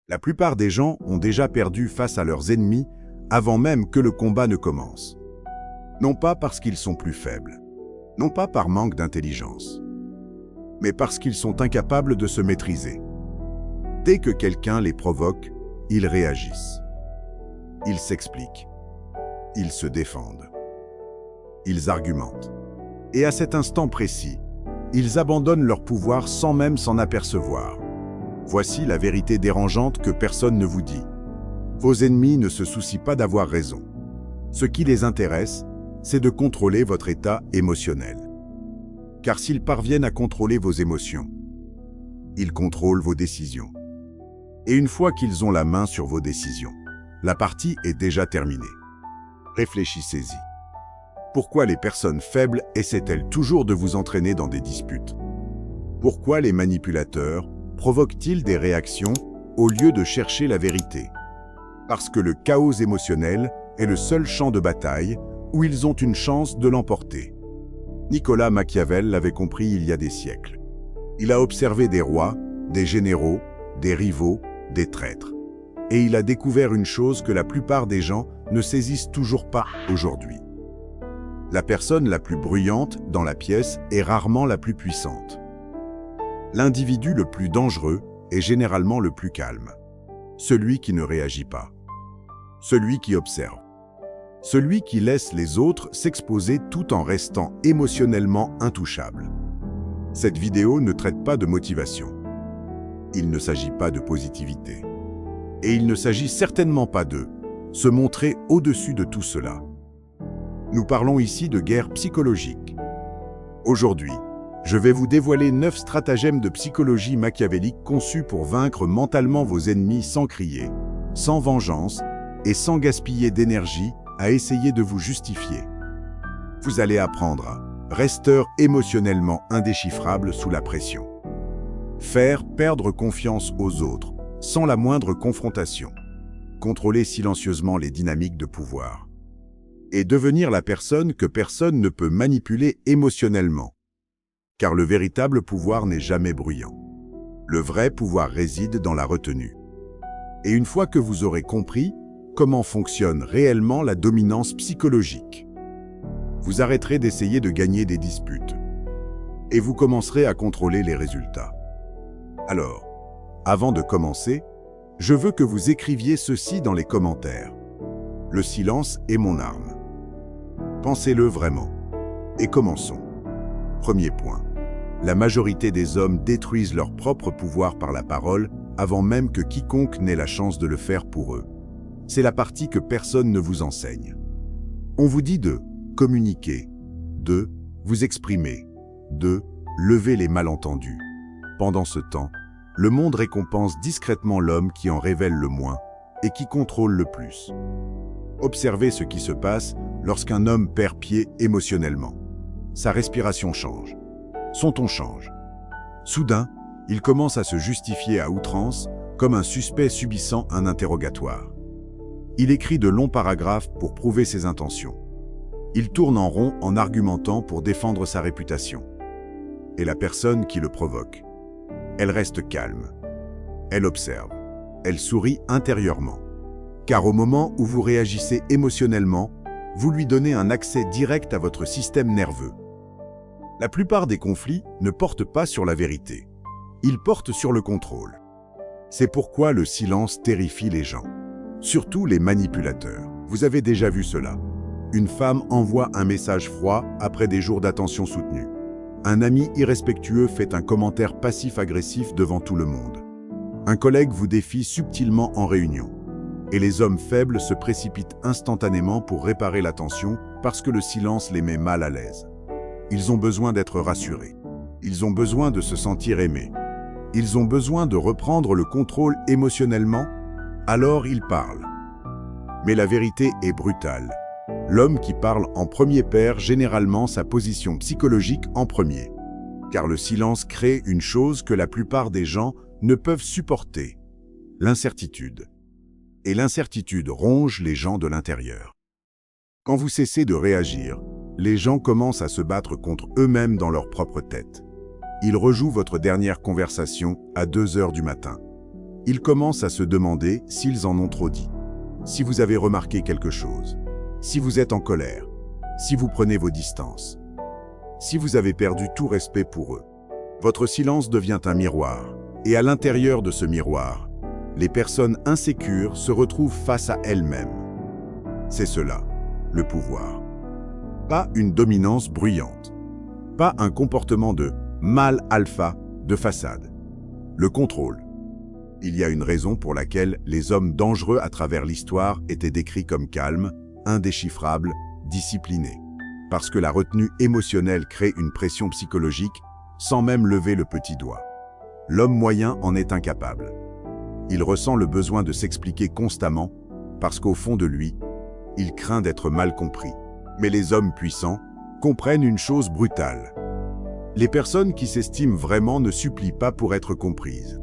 La plupart des gens ont déjà perdu face à leurs ennemis avant même que le combat ne commence. Non pas parce qu'ils sont plus faibles, non pas par manque d'intelligence, mais parce qu'ils sont incapables de se maîtriser. Dès que quelqu'un les provoque, ils réagissent. Ils s'expliquent. Ils se défendent. Ils argumentent. Et à cet instant précis, ils abandonnent leur pouvoir sans même s'en apercevoir. Voici la vérité dérangeante que personne ne vous dit. Vos ennemis ne se soucient pas d'avoir raison. Ce qui les intéresse, c'est de contrôler votre état émotionnel. Car s'ils parviennent à contrôler vos émotions, ils contrôlent vos décisions. Et une fois qu'ils ont la main sur vos décisions, la partie est déjà terminée. Réfléchissez-y. Pourquoi les personnes faibles essaient-elles toujours de vous entraîner dans des disputes? Pourquoi les manipulateurs provoquent-ils des réactions au lieu de chercher la vérité? Parce que le chaos émotionnel est le seul champ de bataille où ils ont une chance de l'emporter. Nicolas Machiavel l'avait compris il y a des siècles. Il a observé des rois, des généraux, des rivaux, des traîtres. Et il a découvert une chose que la plupart des gens ne saisissent toujours pas aujourd'hui. La personne la plus bruyante dans la pièce est rarement la plus puissante. L'individu le plus dangereux est généralement le plus calme. Celui qui ne réagit pas. Celui qui observe. Celui qui laisse les autres s'exposer tout en restant émotionnellement intouchable. Cette vidéo ne traite pas de motivation. Il ne s'agit pas de positivité. Et il ne s'agit certainement pas de se montrer au-dessus de tout cela. Nous parlons ici de guerre psychologique. Aujourd'hui, je vais vous dévoiler 9 stratagèmes de psychologie machiavélique conçus pour vaincre mentalement vos ennemis sans crier, sans vengeance et sans gaspiller d'énergie à essayer de vous justifier. Vous allez apprendre à rester émotionnellement indéchiffrable sous la pression. Faire perdre confiance aux autres sans la moindre confrontation. Contrôler silencieusement les dynamiques de pouvoir. Et devenir la personne que personne ne peut manipuler émotionnellement. Car le véritable pouvoir n'est jamais bruyant. Le vrai pouvoir réside dans la retenue. Et une fois que vous aurez compris comment fonctionne réellement la dominance psychologique, vous arrêterez d'essayer de gagner des disputes. Et vous commencerez à contrôler les résultats. Alors, avant de commencer, je veux que vous écriviez ceci dans les commentaires. Le silence est mon arme. Pensez-le vraiment. Et commençons. Premier point. La majorité des hommes détruisent leur propre pouvoir par la parole avant même que quiconque n'ait la chance de le faire pour eux. C'est la partie que personne ne vous enseigne. On vous dit de communiquer, de vous exprimer, de lever les malentendus. Pendant ce temps, le monde récompense discrètement l'homme qui en révèle le moins et qui contrôle le plus. Observez ce qui se passe lorsqu'un homme perd pied émotionnellement. Sa respiration change. Son ton change. Soudain, il commence à se justifier à outrance comme un suspect subissant un interrogatoire. Il écrit de longs paragraphes pour prouver ses intentions. Il tourne en rond en argumentant pour défendre sa réputation. Et la personne qui le provoque, elle reste calme. Elle observe. Elle sourit intérieurement. Car au moment où vous réagissez émotionnellement, vous lui donnez un accès direct à votre système nerveux. La plupart des conflits ne portent pas sur la vérité. Ils portent sur le contrôle. C'est pourquoi le silence terrifie les gens. Surtout les manipulateurs. Vous avez déjà vu cela. Une femme envoie un message froid après des jours d'attention soutenue. Un ami irrespectueux fait un commentaire passif-agressif devant tout le monde. Un collègue vous défie subtilement en réunion. Et les hommes faibles se précipitent instantanément pour réparer la tension parce que le silence les met mal à l'aise. Ils ont besoin d'être rassurés. Ils ont besoin de se sentir aimés. Ils ont besoin de reprendre le contrôle émotionnellement, alors ils parlent. Mais la vérité est brutale. L'homme qui parle en premier perd généralement sa position psychologique en premier. Car le silence crée une chose que la plupart des gens ne peuvent supporter, l'incertitude. Et l'incertitude ronge les gens de l'intérieur. Quand vous cessez de réagir, les gens commencent à se battre contre eux-mêmes dans leur propre tête. Ils rejouent votre dernière conversation à 2 heures du matin. Ils commencent à se demander s'ils en ont trop dit, si vous avez remarqué quelque chose, si vous êtes en colère, si vous prenez vos distances, si vous avez perdu tout respect pour eux. Votre silence devient un miroir, et à l'intérieur de ce miroir, les personnes insécures se retrouvent face à elles-mêmes. C'est cela, le pouvoir. Pas une dominance bruyante, pas un comportement de mâle alpha de façade. Le contrôle. Il y a une raison pour laquelle les hommes dangereux à travers l'histoire étaient décrits comme calmes, indéchiffrables, disciplinés. Parce que la retenue émotionnelle crée une pression psychologique sans même lever le petit doigt. L'homme moyen en est incapable. Il ressent le besoin de s'expliquer constamment parce qu'au fond de lui, il craint d'être mal compris. Mais les hommes puissants comprennent une chose brutale. Les personnes qui s'estiment vraiment ne supplient pas pour être comprises.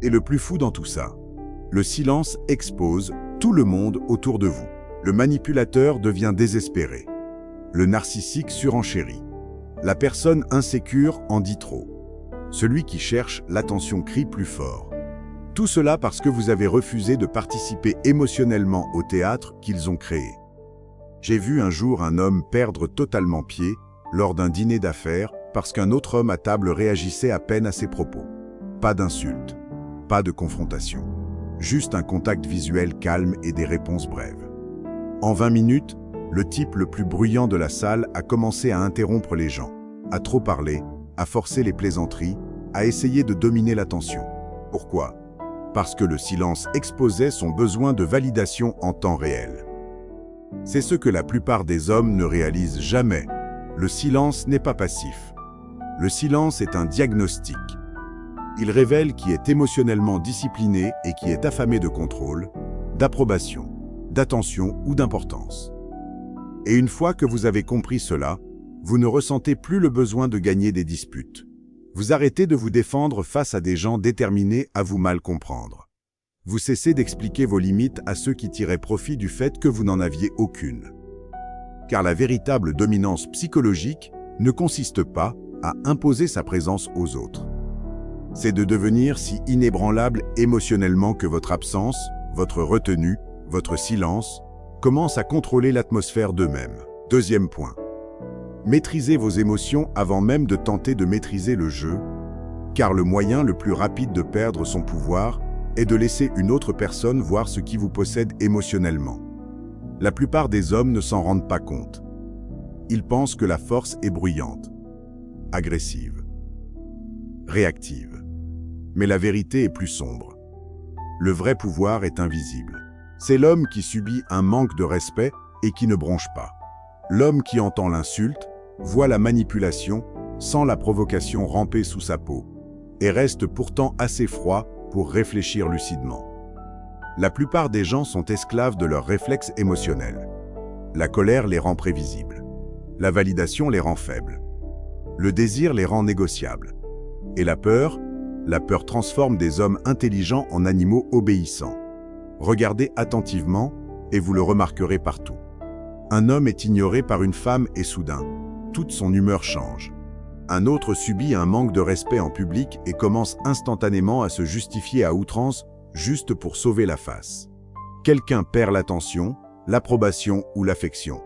Et le plus fou dans tout ça, le silence expose tout le monde autour de vous. Le manipulateur devient désespéré. Le narcissique surenchérit. La personne insécure en dit trop. Celui qui cherche l'attention crie plus fort. Tout cela parce que vous avez refusé de participer émotionnellement au théâtre qu'ils ont créé. J'ai vu un jour un homme perdre totalement pied lors d'un dîner d'affaires parce qu'un autre homme à table réagissait à peine à ses propos. Pas d'insulte, pas de confrontation. Juste un contact visuel calme et des réponses brèves. En 20 minutes, le type le plus bruyant de la salle a commencé à interrompre les gens, à trop parler, à forcer les plaisanteries, à essayer de dominer l'attention. Pourquoi? Parce que le silence exposait son besoin de validation en temps réel. C'est ce que la plupart des hommes ne réalisent jamais. Le silence n'est pas passif. Le silence est un diagnostic. Il révèle qui est émotionnellement discipliné et qui est affamé de contrôle, d'approbation, d'attention ou d'importance. Et une fois que vous avez compris cela, vous ne ressentez plus le besoin de gagner des disputes. Vous arrêtez de vous défendre face à des gens déterminés à vous mal comprendre. Vous cessez d'expliquer vos limites à ceux qui tiraient profit du fait que vous n'en aviez aucune. Car la véritable dominance psychologique ne consiste pas à imposer sa présence aux autres. C'est de devenir si inébranlable émotionnellement que votre absence, votre retenue, votre silence commence à contrôler l'atmosphère d'eux-mêmes. Deuxième point. Maîtrisez vos émotions avant même de tenter de maîtriser le jeu, car le moyen le plus rapide de perdre son pouvoir est de laisser une autre personne voir ce qui vous possède émotionnellement. La plupart des hommes ne s'en rendent pas compte. Ils pensent que la force est bruyante, agressive, réactive. Mais la vérité est plus sombre. Le vrai pouvoir est invisible. C'est l'homme qui subit un manque de respect et qui ne bronche pas. L'homme qui entend l'insulte, voit la manipulation, sent la provocation ramper sous sa peau, et reste pourtant assez froid pour réfléchir lucidement. La plupart des gens sont esclaves de leurs réflexes émotionnels. La colère les rend prévisibles. La validation les rend faibles. Le désir les rend négociables. Et la peur transforme des hommes intelligents en animaux obéissants. Regardez attentivement et vous le remarquerez partout. Un homme est ignoré par une femme et soudain, toute son humeur change. Un autre subit un manque de respect en public et commence instantanément à se justifier à outrance juste pour sauver la face. Quelqu'un perd l'attention, l'approbation ou l'affection.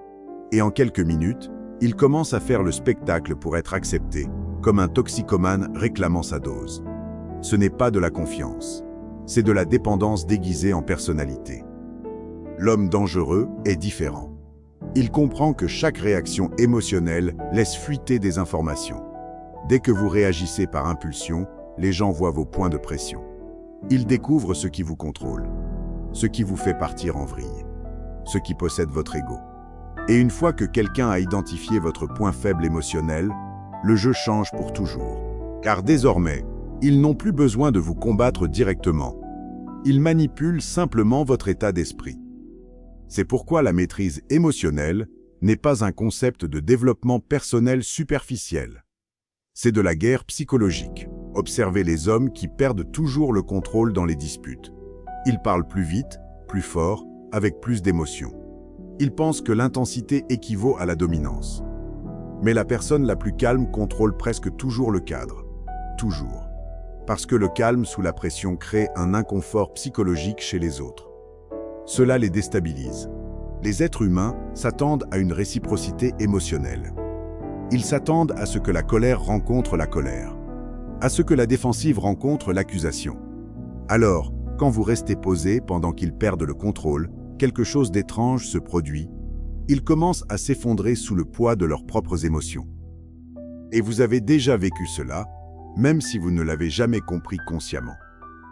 Et en quelques minutes, il commence à faire le spectacle pour être accepté, comme un toxicomane réclamant sa dose. Ce n'est pas de la confiance, c'est de la dépendance déguisée en personnalité. L'homme dangereux est différent. Il comprend que chaque réaction émotionnelle laisse fuiter des informations. Dès que vous réagissez par impulsion, les gens voient vos points de pression. Ils découvrent ce qui vous contrôle, ce qui vous fait partir en vrille, ce qui possède votre ego. Et une fois que quelqu'un a identifié votre point faible émotionnel, le jeu change pour toujours. Car désormais, ils n'ont plus besoin de vous combattre directement. Ils manipulent simplement votre état d'esprit. C'est pourquoi la maîtrise émotionnelle n'est pas un concept de développement personnel superficiel. C'est de la guerre psychologique. Observez les hommes qui perdent toujours le contrôle dans les disputes. Ils parlent plus vite, plus fort, avec plus d'émotion. Ils pensent que l'intensité équivaut à la dominance. Mais la personne la plus calme contrôle presque toujours le cadre. Toujours. Parce que le calme sous la pression crée un inconfort psychologique chez les autres. Cela les déstabilise. Les êtres humains s'attendent à une réciprocité émotionnelle. Ils s'attendent à ce que la colère rencontre la colère, à ce que la défensive rencontre l'accusation. Alors, quand vous restez posé pendant qu'ils perdent le contrôle, quelque chose d'étrange se produit. Ils commencent à s'effondrer sous le poids de leurs propres émotions. Et vous avez déjà vécu cela, même si vous ne l'avez jamais compris consciemment.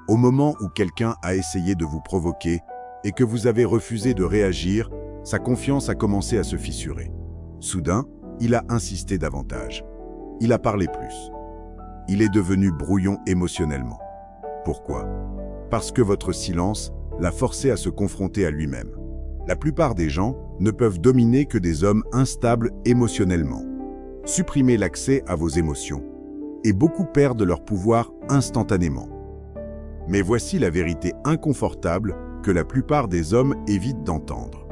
Au moment où quelqu'un a essayé de vous provoquer et que vous avez refusé de réagir, sa confiance a commencé à se fissurer. Soudain, il a insisté davantage. Il a parlé plus. Il est devenu brouillon émotionnellement. Pourquoi? Parce que votre silence l'a forcé à se confronter à lui-même. La plupart des gens ne peuvent dominer que des hommes instables émotionnellement. Supprimez l'accès à vos émotions, et beaucoup perdent leur pouvoir instantanément. Mais voici la vérité inconfortable que la plupart des hommes évitent d'entendre.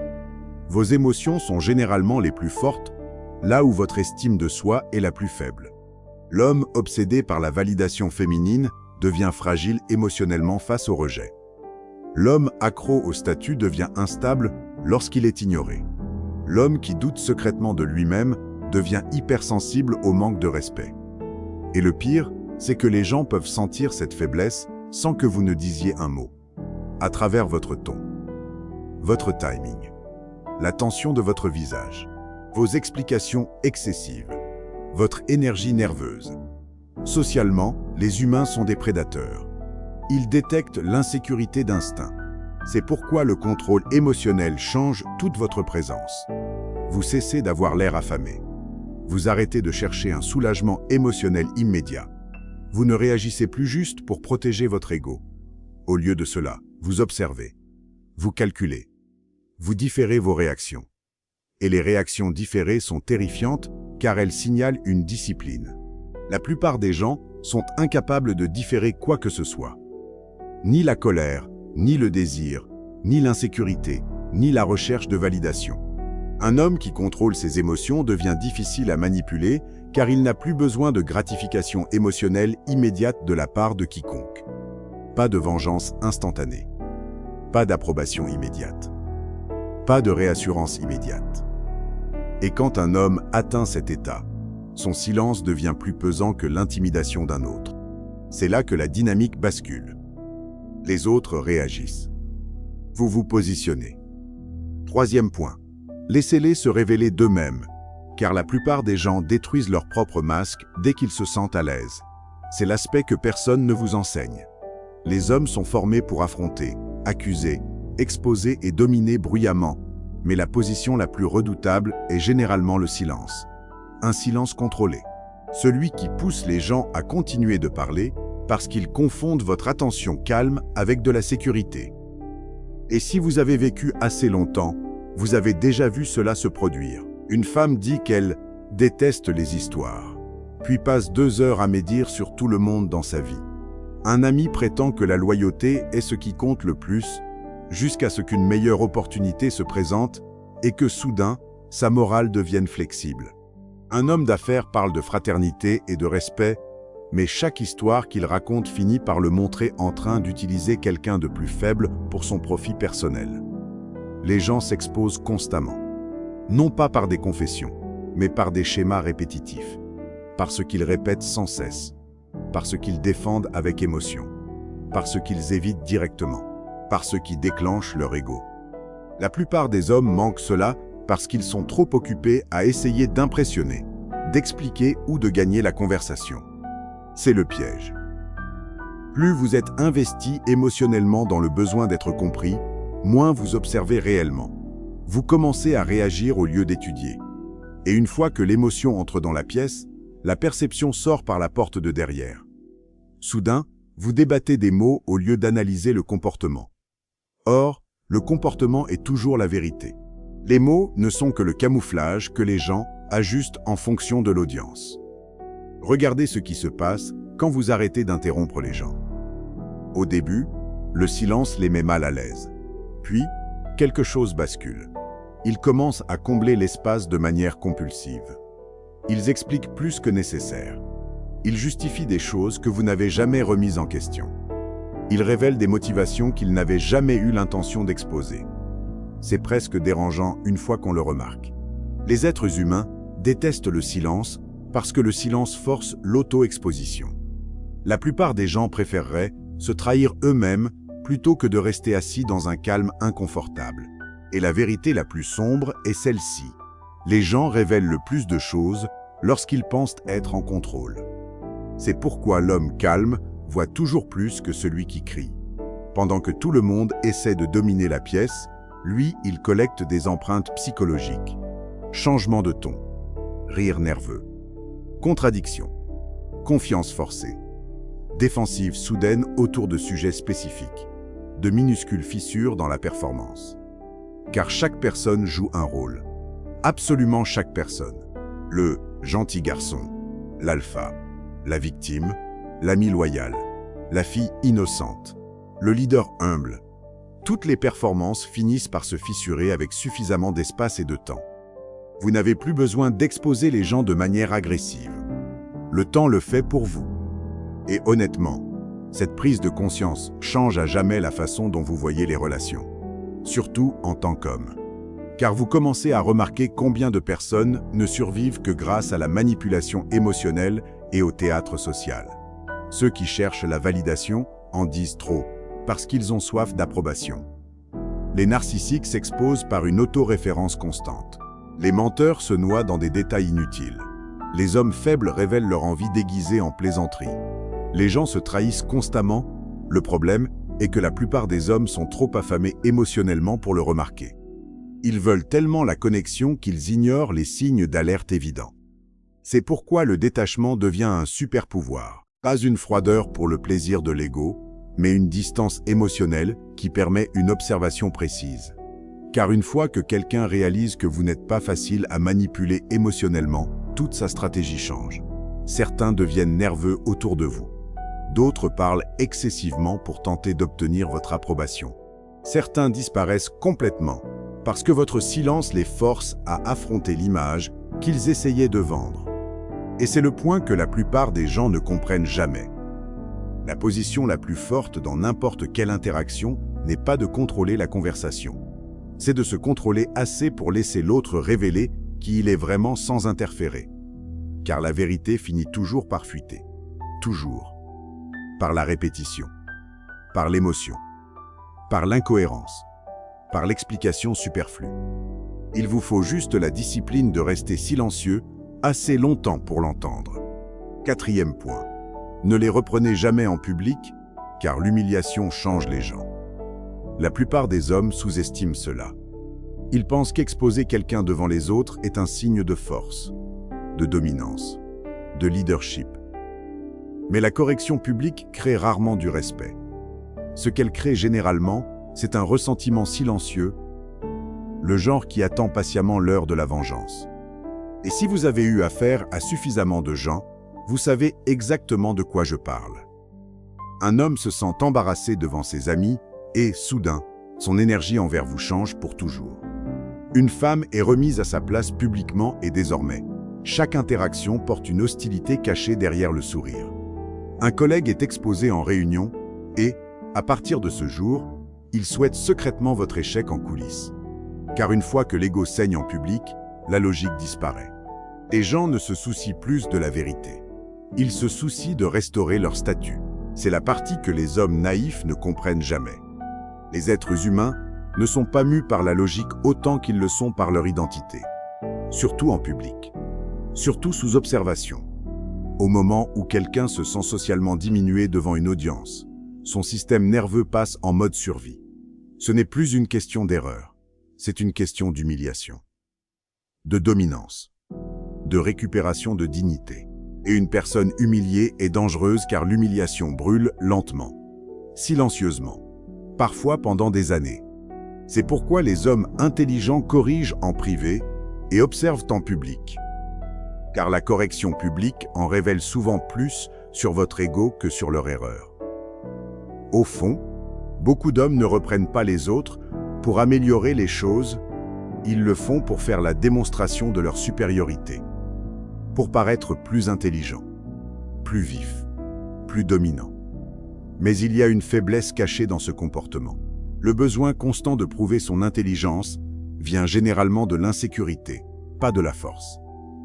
Vos émotions sont généralement les plus fortes, là où votre estime de soi est la plus faible. L'homme obsédé par la validation féminine devient fragile émotionnellement face au rejet. L'homme accro au statut devient instable lorsqu'il est ignoré. L'homme qui doute secrètement de lui-même devient hypersensible au manque de respect. Et le pire, c'est que les gens peuvent sentir cette faiblesse sans que vous ne disiez un mot. À travers votre ton, votre timing, la tension de votre visage, vos explications excessives, votre énergie nerveuse. Socialement, les humains sont des prédateurs. Ils détectent l'insécurité d'instinct. C'est pourquoi le contrôle émotionnel change toute votre présence. Vous cessez d'avoir l'air affamé. Vous arrêtez de chercher un soulagement émotionnel immédiat. Vous ne réagissez plus juste pour protéger votre ego. Au lieu de cela, vous observez. Vous calculez. Vous différez vos réactions. Et les réactions différées sont terrifiantes car elles signalent une discipline. La plupart des gens sont incapables de différer quoi que ce soit. Ni la colère, ni le désir, ni l'insécurité, ni la recherche de validation. Un homme qui contrôle ses émotions devient difficile à manipuler car il n'a plus besoin de gratification émotionnelle immédiate de la part de quiconque. Pas de vengeance instantanée. Pas d'approbation immédiate. Pas de réassurance immédiate. Et quand un homme atteint cet état, son silence devient plus pesant que l'intimidation d'un autre. C'est là que la dynamique bascule. Les autres réagissent. Vous vous positionnez. Troisième point. Laissez-les se révéler d'eux-mêmes, car la plupart des gens détruisent leur propre masque dès qu'ils se sentent à l'aise. C'est l'aspect que personne ne vous enseigne. Les hommes sont formés pour affronter, accuser, exposer et dominer bruyamment, mais la position la plus redoutable est généralement le silence. Un silence contrôlé. Celui qui pousse les gens à continuer de parler parce qu'ils confondent votre attention calme avec de la sécurité. Et si vous avez vécu assez longtemps, vous avez déjà vu cela se produire. Une femme dit qu'elle déteste les histoires, puis passe 2 heures à médire sur tout le monde dans sa vie. Un ami prétend que la loyauté est ce qui compte le plus, jusqu'à ce qu'une meilleure opportunité se présente et que soudain, sa morale devienne flexible. Un homme d'affaires parle de fraternité et de respect, mais chaque histoire qu'il raconte finit par le montrer en train d'utiliser quelqu'un de plus faible pour son profit personnel. Les gens s'exposent constamment, non pas par des confessions, mais par des schémas répétitifs, par ce qu'ils répètent sans cesse, par ce qu'ils défendent avec émotion, par ce qu'ils évitent directement, par ce qui déclenche leur ego. La plupart des hommes manquent cela parce qu'ils sont trop occupés à essayer d'impressionner, d'expliquer ou de gagner la conversation. C'est le piège. Plus vous êtes investi émotionnellement dans le besoin d'être compris, moins vous observez réellement. Vous commencez à réagir au lieu d'étudier. Et une fois que l'émotion entre dans la pièce, la perception sort par la porte de derrière. Soudain, vous débattez des mots au lieu d'analyser le comportement. Or, le comportement est toujours la vérité. Les mots ne sont que le camouflage que les gens ajustent en fonction de l'audience. Regardez ce qui se passe quand vous arrêtez d'interrompre les gens. Au début, le silence les met mal à l'aise. Puis, quelque chose bascule. Ils commencent à combler l'espace de manière compulsive. Ils expliquent plus que nécessaire. Il justifie des choses que vous n'avez jamais remises en question. Il révèle des motivations qu'il n'avait jamais eu l'intention d'exposer. C'est presque dérangeant une fois qu'on le remarque. Les êtres humains détestent le silence parce que le silence force l'auto-exposition. La plupart des gens préféreraient se trahir eux-mêmes plutôt que de rester assis dans un calme inconfortable. Et la vérité la plus sombre est celle-ci. Les gens révèlent le plus de choses lorsqu'ils pensent être en contrôle. C'est pourquoi l'homme calme voit toujours plus que celui qui crie. Pendant que tout le monde essaie de dominer la pièce, lui, il collecte des empreintes psychologiques. Changement de ton, rire nerveux, contradiction, confiance forcée, défensive soudaine autour de sujets spécifiques, de minuscules fissures dans la performance. Car chaque personne joue un rôle. Absolument chaque personne. Le gentil garçon, l'alpha, la victime, l'ami loyal, la fille innocente, le leader humble. Toutes les performances finissent par se fissurer avec suffisamment d'espace et de temps. Vous n'avez plus besoin d'exposer les gens de manière agressive. Le temps le fait pour vous. Et honnêtement, cette prise de conscience change à jamais la façon dont vous voyez les relations. Surtout en tant qu'homme. Car vous commencez à remarquer combien de personnes ne survivent que grâce à la manipulation émotionnelle et au théâtre social. Ceux qui cherchent la validation en disent trop, parce qu'ils ont soif d'approbation. Les narcissiques s'exposent par une autoréférence constante. Les menteurs se noient dans des détails inutiles. Les hommes faibles révèlent leur envie déguisée en plaisanterie. Les gens se trahissent constamment. Le problème est que la plupart des hommes sont trop affamés émotionnellement pour le remarquer. Ils veulent tellement la connexion qu'ils ignorent les signes d'alerte évidents. C'est pourquoi le détachement devient un super pouvoir. Pas une froideur pour le plaisir de l'ego, mais une distance émotionnelle qui permet une observation précise. Car une fois que quelqu'un réalise que vous n'êtes pas facile à manipuler émotionnellement, toute sa stratégie change. Certains deviennent nerveux autour de vous. D'autres parlent excessivement pour tenter d'obtenir votre approbation. Certains disparaissent complètement parce que votre silence les force à affronter l'image qu'ils essayaient de vendre. Et c'est le point que la plupart des gens ne comprennent jamais. La position la plus forte dans n'importe quelle interaction n'est pas de contrôler la conversation. C'est de se contrôler assez pour laisser l'autre révéler qui il est vraiment sans interférer. Car la vérité finit toujours par fuiter. Toujours. Par la répétition. Par l'émotion. Par l'incohérence. Par l'explication superflue. Il vous faut juste la discipline de rester silencieux assez longtemps pour l'entendre. 4e point. Ne les reprenez jamais en public, car l'humiliation change les gens. La plupart des hommes sous-estiment cela. Ils pensent qu'exposer quelqu'un devant les autres est un signe de force, de dominance, de leadership. Mais la correction publique crée rarement du respect. Ce qu'elle crée généralement, c'est un ressentiment silencieux, le genre qui attend patiemment l'heure de la vengeance. Et si vous avez eu affaire à suffisamment de gens, vous savez exactement de quoi je parle. Un homme se sent embarrassé devant ses amis et, soudain, son énergie envers vous change pour toujours. Une femme est remise à sa place publiquement et désormais, chaque interaction porte une hostilité cachée derrière le sourire. Un collègue est exposé en réunion et, à partir de ce jour, il souhaite secrètement votre échec en coulisses. Car une fois que l'ego saigne en public, la logique disparaît. Les gens ne se soucient plus de la vérité. Ils se soucient de restaurer leur statut. C'est la partie que les hommes naïfs ne comprennent jamais. Les êtres humains ne sont pas mus par la logique autant qu'ils le sont par leur identité. Surtout en public. Surtout sous observation. Au moment où quelqu'un se sent socialement diminué devant une audience, son système nerveux passe en mode survie. Ce n'est plus une question d'erreur, c'est une question d'humiliation, de dominance, de récupération de dignité. Et une personne humiliée est dangereuse car l'humiliation brûle lentement, silencieusement, parfois pendant des années. C'est pourquoi les hommes intelligents corrigent en privé et observent en public. Car la correction publique en révèle souvent plus sur votre ego que sur leur erreur. Au fond, beaucoup d'hommes ne reprennent pas les autres pour améliorer les choses, ils le font pour faire la démonstration de leur supériorité, pour paraître plus intelligents, plus vif, plus dominant. Mais il y a une faiblesse cachée dans ce comportement. Le besoin constant de prouver son intelligence vient généralement de l'insécurité, pas de la force.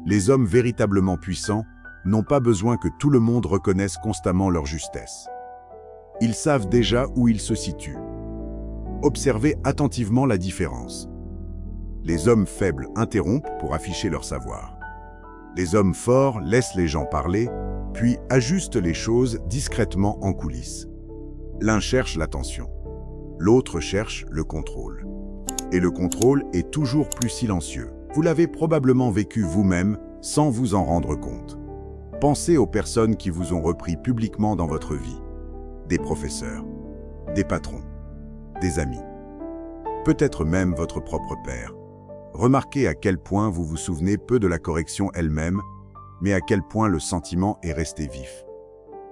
Les hommes véritablement puissants n'ont pas besoin que tout le monde reconnaisse constamment leur justesse. Ils savent déjà où ils se situent. Observez attentivement la différence. Les hommes faibles interrompent pour afficher leur savoir. Les hommes forts laissent les gens parler, puis ajustent les choses discrètement en coulisses. L'un cherche l'attention, l'autre cherche le contrôle. Et le contrôle est toujours plus silencieux. Vous l'avez probablement vécu vous-même sans vous en rendre compte. Pensez aux personnes qui vous ont repris publiquement dans votre vie. Des professeurs, des patrons, des amis. Peut-être même votre propre père. Remarquez à quel point vous vous souvenez peu de la correction elle-même, mais à quel point le sentiment est resté vif.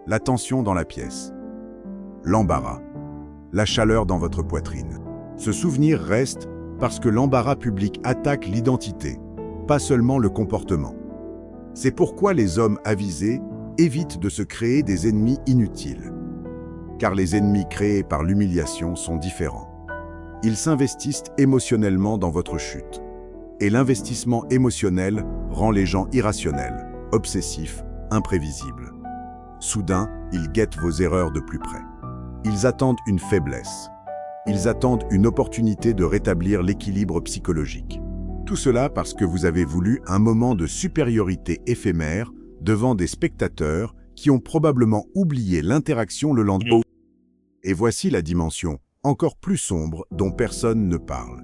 La tension dans la pièce, l'embarras, la chaleur dans votre poitrine. Ce souvenir reste parce que l'embarras public attaque l'identité, pas seulement le comportement. C'est pourquoi les hommes avisés évitent de se créer des ennemis inutiles. Car les ennemis créés par l'humiliation sont différents. Ils s'investissent émotionnellement dans votre chute. Et l'investissement émotionnel rend les gens irrationnels, obsessifs, imprévisibles. Soudain, ils guettent vos erreurs de plus près. Ils attendent une faiblesse. Ils attendent une opportunité de rétablir l'équilibre psychologique. Tout cela parce que vous avez voulu un moment de supériorité éphémère devant des spectateurs qui ont probablement oublié l'interaction le lendemain. Et voici la dimension encore plus sombre dont personne ne parle.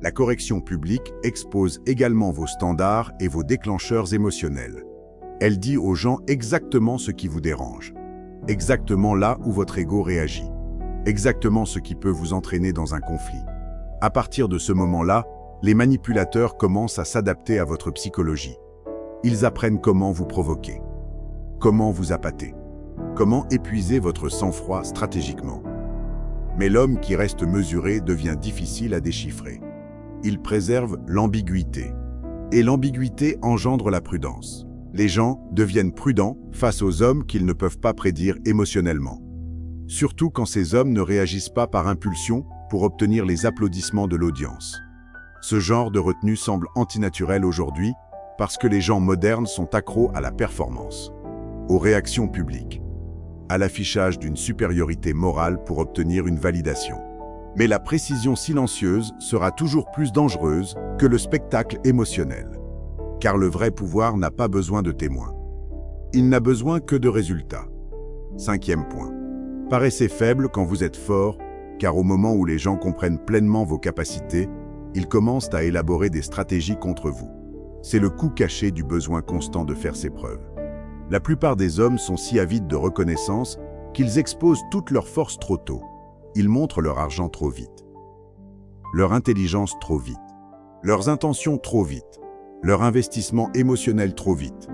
La correction publique expose également vos standards et vos déclencheurs émotionnels. Elle dit aux gens exactement ce qui vous dérange, exactement là où votre ego réagit, exactement ce qui peut vous entraîner dans un conflit. À partir de ce moment-là, les manipulateurs commencent à s'adapter à votre psychologie. Ils apprennent comment vous provoquer, comment vous appâter, comment épuiser votre sang-froid stratégiquement. Mais l'homme qui reste mesuré devient difficile à déchiffrer. Il préserve l'ambiguïté. Et l'ambiguïté engendre la prudence. Les gens deviennent prudents face aux hommes qu'ils ne peuvent pas prédire émotionnellement. Surtout quand ces hommes ne réagissent pas par impulsion pour obtenir les applaudissements de l'audience. Ce genre de retenue semble antinaturel aujourd'hui parce que les gens modernes sont accros à la performance, aux réactions publiques, à l'affichage d'une supériorité morale pour obtenir une validation. Mais la précision silencieuse sera toujours plus dangereuse que le spectacle émotionnel. Car le vrai pouvoir n'a pas besoin de témoins. Il n'a besoin que de résultats. 5e point. Paraissez faible quand vous êtes fort, car au moment où les gens comprennent pleinement vos capacités, ils commencent à élaborer des stratégies contre vous. C'est le coût caché du besoin constant de faire ses preuves. La plupart des hommes sont si avides de reconnaissance qu'ils exposent toute leur force trop tôt. Ils montrent leur argent trop vite, leur intelligence trop vite, leurs intentions trop vite, leur investissement émotionnel trop vite.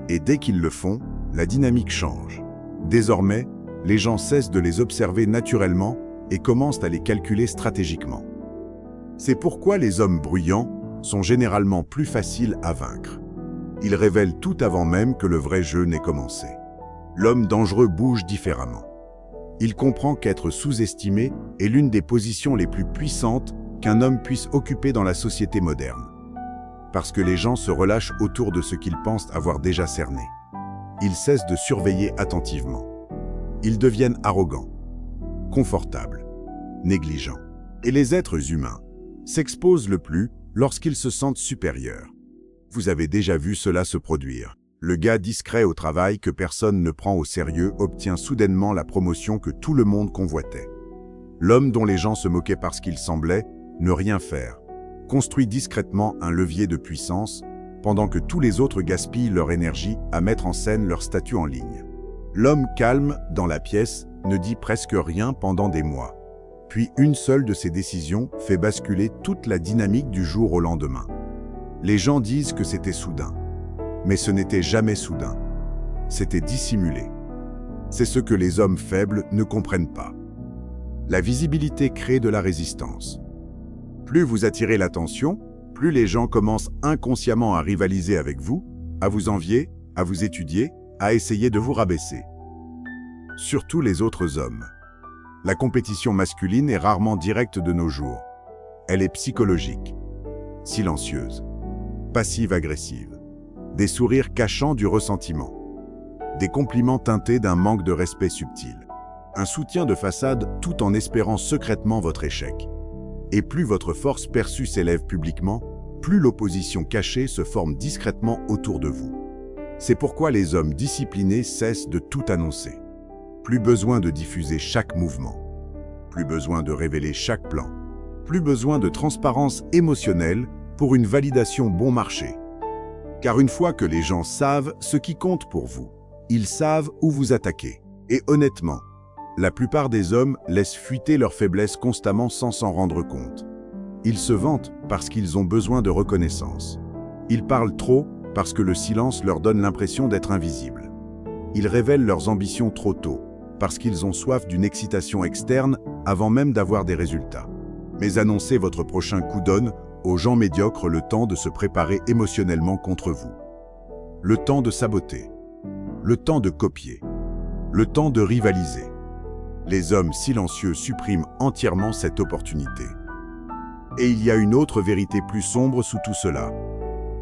Et dès qu'ils le font, la dynamique change. Désormais, les gens cessent de les observer naturellement et commencent à les calculer stratégiquement. C'est pourquoi les hommes bruyants sont généralement plus faciles à vaincre. Ils révèlent tout avant même que le vrai jeu n'ait commencé. L'homme dangereux bouge différemment. Il comprend qu'être sous-estimé est l'une des positions les plus puissantes qu'un homme puisse occuper dans la société moderne. Parce que les gens se relâchent autour de ce qu'ils pensent avoir déjà cerné. Ils cessent de surveiller attentivement. Ils deviennent arrogants, confortables, négligents. Et les êtres humains s'exposent le plus lorsqu'ils se sentent supérieurs. Vous avez déjà vu cela se produire. Le gars discret au travail que personne ne prend au sérieux obtient soudainement la promotion que tout le monde convoitait. L'homme dont les gens se moquaient parce qu'il semblait ne rien faire construit discrètement un levier de puissance pendant que tous les autres gaspillent leur énergie à mettre en scène leur statut en ligne. L'homme calme dans la pièce ne dit presque rien pendant des mois. Puis une seule de ses décisions fait basculer toute la dynamique du jour au lendemain. Les gens disent que c'était soudain. Mais ce n'était jamais soudain. C'était dissimulé. C'est ce que les hommes faibles ne comprennent pas. La visibilité crée de la résistance. Plus vous attirez l'attention, plus les gens commencent inconsciemment à rivaliser avec vous, à vous envier, à vous étudier, à essayer de vous rabaisser. Surtout les autres hommes. La compétition masculine est rarement directe de nos jours. Elle est psychologique, silencieuse, passive-agressive. Des sourires cachant du ressentiment. Des compliments teintés d'un manque de respect subtil. Un soutien de façade tout en espérant secrètement votre échec. Et plus votre force perçue s'élève publiquement, plus l'opposition cachée se forme discrètement autour de vous. C'est pourquoi les hommes disciplinés cessent de tout annoncer. Plus besoin de diffuser chaque mouvement. Plus besoin de révéler chaque plan. Plus besoin de transparence émotionnelle pour une validation bon marché. Car une fois que les gens savent ce qui compte pour vous, ils savent où vous attaquer. Et honnêtement, la plupart des hommes laissent fuiter leurs faiblesses constamment sans s'en rendre compte. Ils se vantent parce qu'ils ont besoin de reconnaissance. Ils parlent trop parce que le silence leur donne l'impression d'être invisibles. Ils révèlent leurs ambitions trop tôt parce qu'ils ont soif d'une excitation externe avant même d'avoir des résultats. Mais annoncez votre prochain coup donne aux gens médiocres le temps de se préparer émotionnellement contre vous. Le temps de saboter. Le temps de copier. Le temps de rivaliser. Les hommes silencieux suppriment entièrement cette opportunité. Et il y a une autre vérité plus sombre sous tout cela.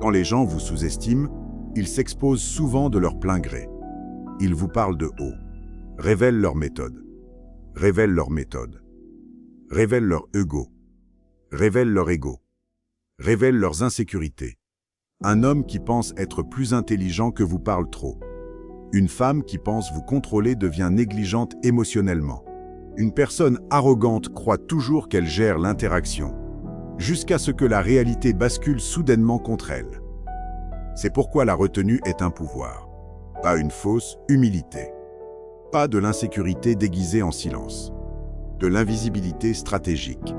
Quand les gens vous sous-estiment, ils s'exposent souvent de leur plein gré. Ils vous parlent de haut, révèlent leur méthode, révèlent leur méthode, révèlent leur ego, révèlent leur ego, révèlent leurs insécurités. Un homme qui pense être plus intelligent que vous parle trop. Une femme qui pense vous contrôler devient négligente émotionnellement. Une personne arrogante croit toujours qu'elle gère l'interaction, jusqu'à ce que la réalité bascule soudainement contre elle. C'est pourquoi la retenue est un pouvoir, pas une fausse humilité. Pas de l'insécurité déguisée en silence, de l'invisibilité stratégique.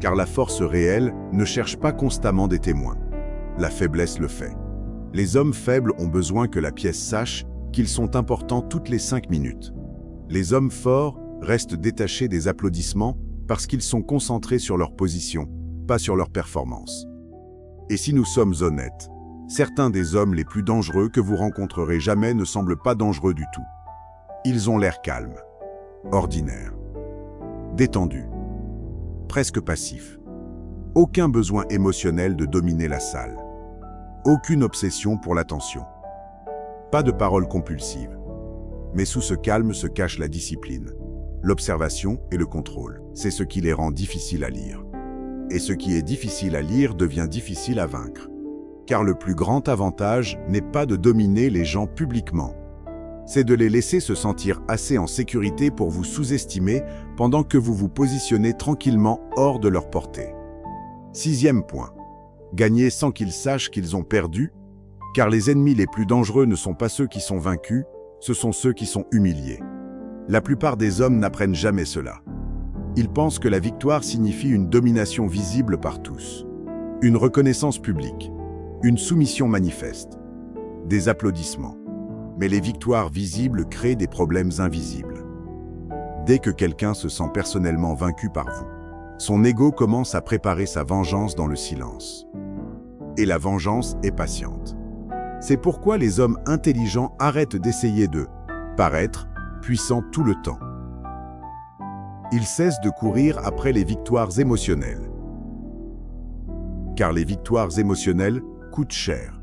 Car la force réelle ne cherche pas constamment des témoins. La faiblesse le fait. Les hommes faibles ont besoin que la pièce sache qu'ils sont importants toutes les 5 minutes. Les hommes forts restent détachés des applaudissements parce qu'ils sont concentrés sur leur position, pas sur leur performance. Et si nous sommes honnêtes, certains des hommes les plus dangereux que vous rencontrerez jamais ne semblent pas dangereux du tout. Ils ont l'air calmes, ordinaires, détendus, presque passifs. Aucun besoin émotionnel de dominer la salle. Aucune obsession pour l'attention. Pas de paroles compulsives. Mais sous ce calme se cache la discipline, l'observation et le contrôle. C'est ce qui les rend difficiles à lire. Et ce qui est difficile à lire devient difficile à vaincre. Car le plus grand avantage n'est pas de dominer les gens publiquement. C'est de les laisser se sentir assez en sécurité pour vous sous-estimer pendant que vous vous positionnez tranquillement hors de leur portée. 6e point. Gagner sans qu'ils sachent qu'ils ont perdu. Car les ennemis les plus dangereux ne sont pas ceux qui sont vaincus, ce sont ceux qui sont humiliés. La plupart des hommes n'apprennent jamais cela. Ils pensent que la victoire signifie une domination visible par tous, une reconnaissance publique, une soumission manifeste, des applaudissements. Mais les victoires visibles créent des problèmes invisibles. Dès que quelqu'un se sent personnellement vaincu par vous, son ego commence à préparer sa vengeance dans le silence. Et la vengeance est patiente. C'est pourquoi les hommes intelligents arrêtent d'essayer de paraître puissants tout le temps. Ils cessent de courir après les victoires émotionnelles. Car les victoires émotionnelles coûtent cher.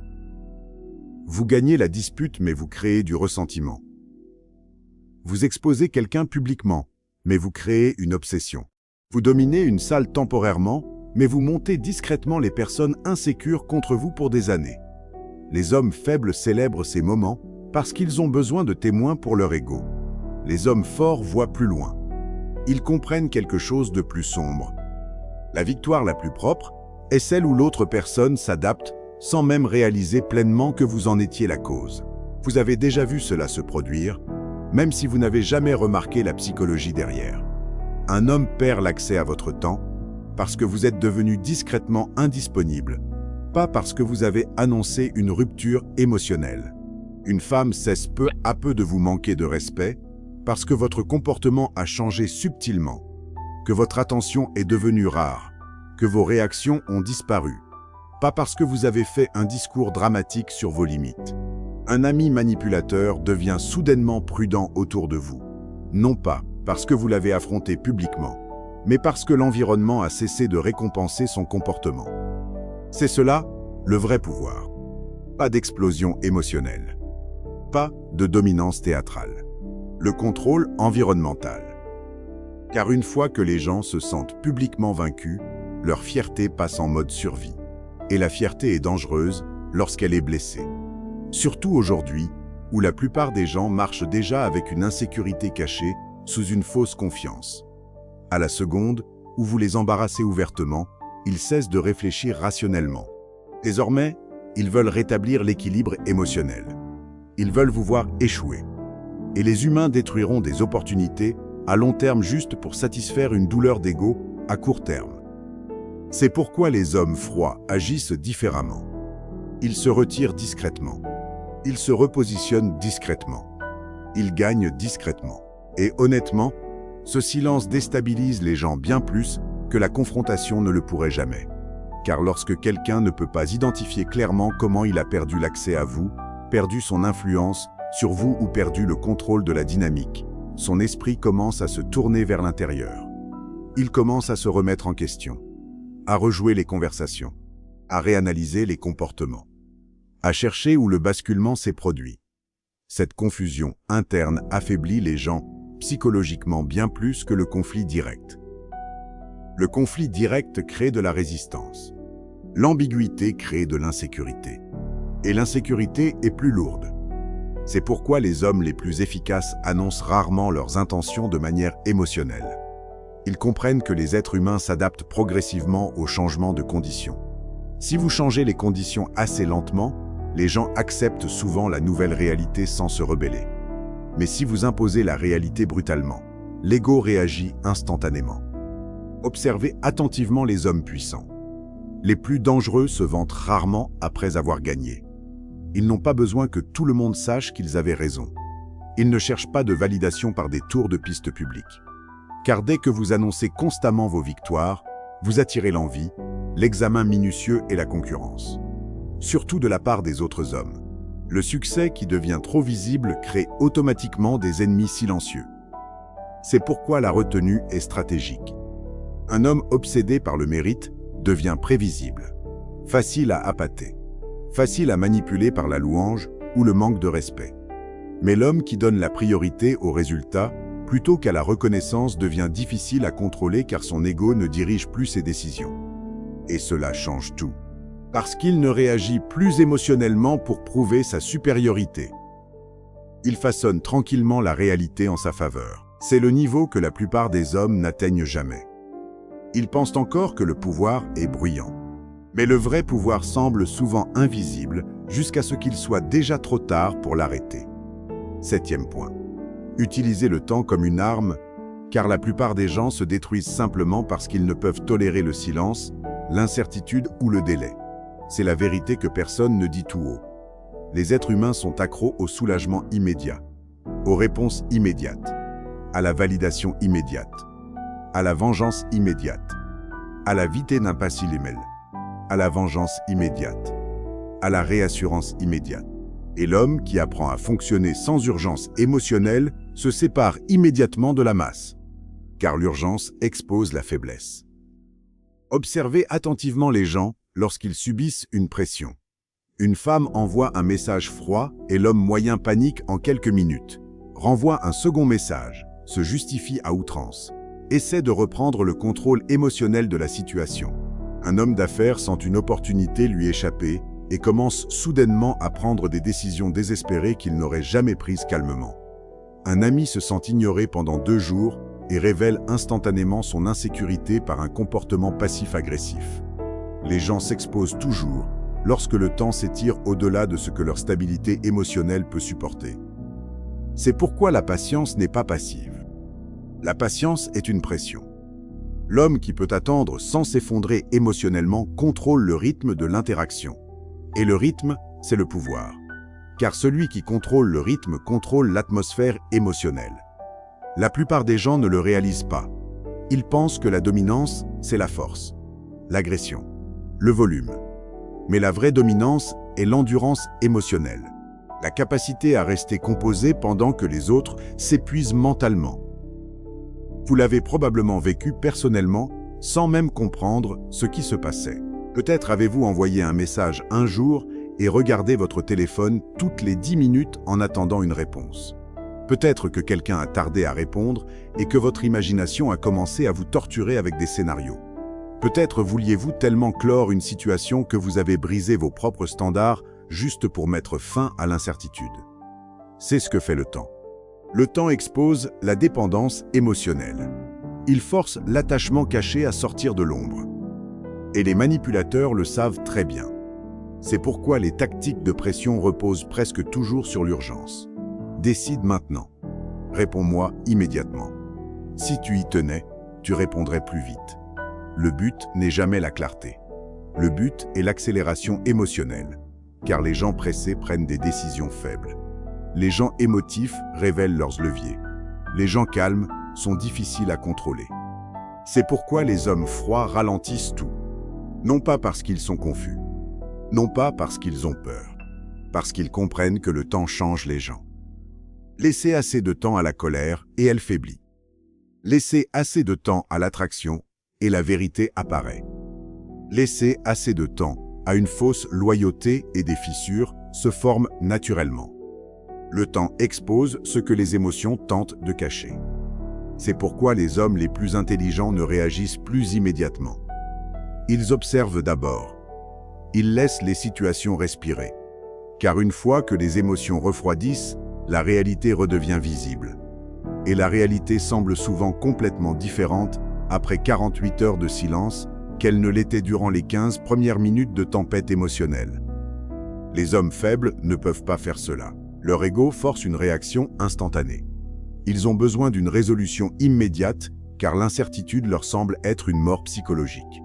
Vous gagnez la dispute, mais vous créez du ressentiment. Vous exposez quelqu'un publiquement, mais vous créez une obsession. Vous dominez une salle temporairement, mais vous montez discrètement les personnes insécures contre vous pour des années. Les hommes faibles célèbrent ces moments parce qu'ils ont besoin de témoins pour leur ego. Les hommes forts voient plus loin. Ils comprennent quelque chose de plus sombre. La victoire la plus propre est celle où l'autre personne s'adapte sans même réaliser pleinement que vous en étiez la cause. Vous avez déjà vu cela se produire, même si vous n'avez jamais remarqué la psychologie derrière. Un homme perd l'accès à votre temps parce que vous êtes devenu discrètement indisponible, pas parce que vous avez annoncé une rupture émotionnelle. Une femme cesse peu à peu de vous manquer de respect parce que votre comportement a changé subtilement, que votre attention est devenue rare, que vos réactions ont disparu, pas parce que vous avez fait un discours dramatique sur vos limites. Un ami manipulateur devient soudainement prudent autour de vous, non pas parce que vous l'avez affronté publiquement, mais parce que l'environnement a cessé de récompenser son comportement. C'est cela, le vrai pouvoir. Pas d'explosion émotionnelle. Pas de dominance théâtrale. Le contrôle environnemental. Car une fois que les gens se sentent publiquement vaincus, leur fierté passe en mode survie. Et la fierté est dangereuse lorsqu'elle est blessée. Surtout aujourd'hui, où la plupart des gens marchent déjà avec une insécurité cachée sous une fausse confiance. À la seconde où vous les embarrassez ouvertement, ils cessent de réfléchir rationnellement. Désormais, ils veulent rétablir l'équilibre émotionnel. Ils veulent vous voir échouer. Et les humains détruiront des opportunités à long terme juste pour satisfaire une douleur d'ego à court terme. C'est pourquoi les hommes froids agissent différemment. Ils se retirent discrètement. Ils se repositionnent discrètement. Ils gagnent discrètement. Et honnêtement, ce silence déstabilise les gens bien plus que la confrontation ne le pourrait jamais. Car lorsque quelqu'un ne peut pas identifier clairement comment il a perdu l'accès à vous, perdu son influence sur vous ou perdu le contrôle de la dynamique, son esprit commence à se tourner vers l'intérieur. Il commence à se remettre en question, à rejouer les conversations, à réanalyser les comportements, à chercher où le basculement s'est produit. Cette confusion interne affaiblit les gens psychologiquement bien plus que le conflit direct. Le conflit direct crée de la résistance. L'ambiguïté crée de l'insécurité. Et l'insécurité est plus lourde. C'est pourquoi les hommes les plus efficaces annoncent rarement leurs intentions de manière émotionnelle. Ils comprennent que les êtres humains s'adaptent progressivement aux changements de conditions. Si vous changez les conditions assez lentement, les gens acceptent souvent la nouvelle réalité sans se rebeller. Mais si vous imposez la réalité brutalement, l'ego réagit instantanément. Observez attentivement les hommes puissants. Les plus dangereux se vantent rarement après avoir gagné. Ils n'ont pas besoin que tout le monde sache qu'ils avaient raison. Ils ne cherchent pas de validation par des tours de piste publiques. Car dès que vous annoncez constamment vos victoires, vous attirez l'envie, l'examen minutieux et la concurrence. Surtout de la part des autres hommes. Le succès qui devient trop visible crée automatiquement des ennemis silencieux. C'est pourquoi la retenue est stratégique. Un homme obsédé par le mérite devient prévisible, facile à appâter, facile à manipuler par la louange ou le manque de respect. Mais l'homme qui donne la priorité au résultat plutôt qu'à la reconnaissance devient difficile à contrôler car son ego ne dirige plus ses décisions. Et cela change tout. Parce qu'il ne réagit plus émotionnellement pour prouver sa supériorité. Il façonne tranquillement la réalité en sa faveur. C'est le niveau que la plupart des hommes n'atteignent jamais. Ils pensent encore que le pouvoir est bruyant. Mais le vrai pouvoir semble souvent invisible jusqu'à ce qu'il soit déjà trop tard pour l'arrêter. 7e point. Utilisez le temps comme une arme, car la plupart des gens se détruisent simplement parce qu'ils ne peuvent tolérer le silence, l'incertitude ou le délai. C'est la vérité que personne ne dit tout haut. Les êtres humains sont accros au soulagement immédiat, aux réponses immédiates, à la validation immédiate, à la vengeance immédiate, à la vite n'impassilimel, à la vengeance immédiate, à la réassurance immédiate. Et l'homme qui apprend à fonctionner sans urgence émotionnelle se sépare immédiatement de la masse, car l'urgence expose la faiblesse. Observez attentivement les gens lorsqu'ils subissent une pression. Une femme envoie un message froid et l'homme moyen panique en quelques minutes, renvoie un second message, se justifie à outrance, essaie de reprendre le contrôle émotionnel de la situation. Un homme d'affaires sent une opportunité lui échapper et commence soudainement à prendre des décisions désespérées qu'il n'aurait jamais prises calmement. Un ami se sent ignoré pendant 2 jours et révèle instantanément son insécurité par un comportement passif-agressif. Les gens s'exposent toujours lorsque le temps s'étire au-delà de ce que leur stabilité émotionnelle peut supporter. C'est pourquoi la patience n'est pas passive. La patience est une pression. L'homme qui peut attendre sans s'effondrer émotionnellement contrôle le rythme de l'interaction. Et le rythme, c'est le pouvoir. Car celui qui contrôle le rythme contrôle l'atmosphère émotionnelle. La plupart des gens ne le réalisent pas. Ils pensent que la dominance, c'est la force, l'agression, le volume. Mais la vraie dominance est l'endurance émotionnelle. la capacité à rester composé pendant que les autres s'épuisent mentalement. Vous l'avez probablement vécu personnellement sans même comprendre ce qui se passait. Peut-être avez-vous envoyé un message un jour et regardé votre téléphone toutes les 10 minutes en attendant une réponse. Peut-être que quelqu'un a tardé à répondre et que votre imagination a commencé à vous torturer avec des scénarios. Peut-être vouliez-vous tellement clore une situation que vous avez brisé vos propres standards juste pour mettre fin à l'incertitude. C'est ce que fait le temps. Le temps expose la dépendance émotionnelle. Il force l'attachement caché à sortir de l'ombre. Et les manipulateurs le savent très bien. C'est pourquoi les tactiques de pression reposent presque toujours sur l'urgence. Décide maintenant. Réponds-moi immédiatement. Si tu y tenais, tu répondrais plus vite. Le but n'est jamais la clarté. Le but est l'accélération émotionnelle, car les gens pressés prennent des décisions faibles. Les gens émotifs révèlent leurs leviers. Les gens calmes sont difficiles à contrôler. C'est pourquoi les hommes froids ralentissent tout. Non pas parce qu'ils sont confus, non pas parce qu'ils ont peur, parce qu'ils comprennent que le temps change les gens. Laissez assez de temps à la colère et elle faiblit. Laissez assez de temps à l'attraction et la vérité apparaît. Laissez assez de temps à une fausse loyauté et des fissures se forment naturellement. Le temps expose ce que les émotions tentent de cacher. C'est pourquoi les hommes les plus intelligents ne réagissent plus immédiatement. Ils observent d'abord. Ils laissent les situations respirer. Car une fois que les émotions refroidissent, la réalité redevient visible. Et la réalité semble souvent complètement différente après 48 heures de silence qu'elle ne l'était durant les 15 premières minutes de tempête émotionnelle. Les hommes faibles ne peuvent pas faire cela. Leur ego force une réaction instantanée. Ils ont besoin d'une résolution immédiate car l'incertitude leur semble être une mort psychologique.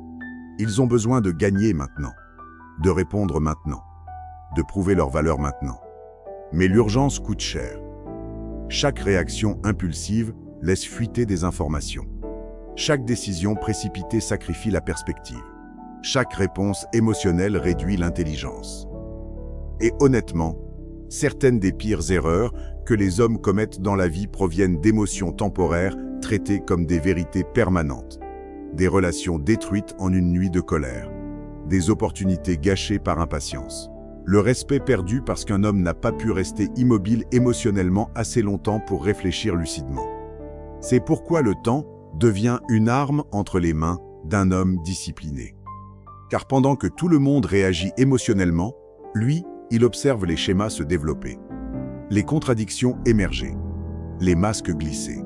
Ils ont besoin de gagner maintenant, de répondre maintenant, de prouver leur valeur maintenant. Mais l'urgence coûte cher. Chaque réaction impulsive laisse fuiter des informations. Chaque décision précipitée sacrifie la perspective. Chaque réponse émotionnelle réduit l'intelligence. Et honnêtement, certaines des pires erreurs que les hommes commettent dans la vie proviennent d'émotions temporaires traitées comme des vérités permanentes. Des relations détruites en une nuit de colère. Des opportunités gâchées par impatience. Le respect perdu parce qu'un homme n'a pas pu rester immobile émotionnellement assez longtemps pour réfléchir lucidement. C'est pourquoi le temps devient une arme entre les mains d'un homme discipliné. Car pendant que tout le monde réagit émotionnellement, lui, il observe les schémas se développer, les contradictions émerger, les masques glisser,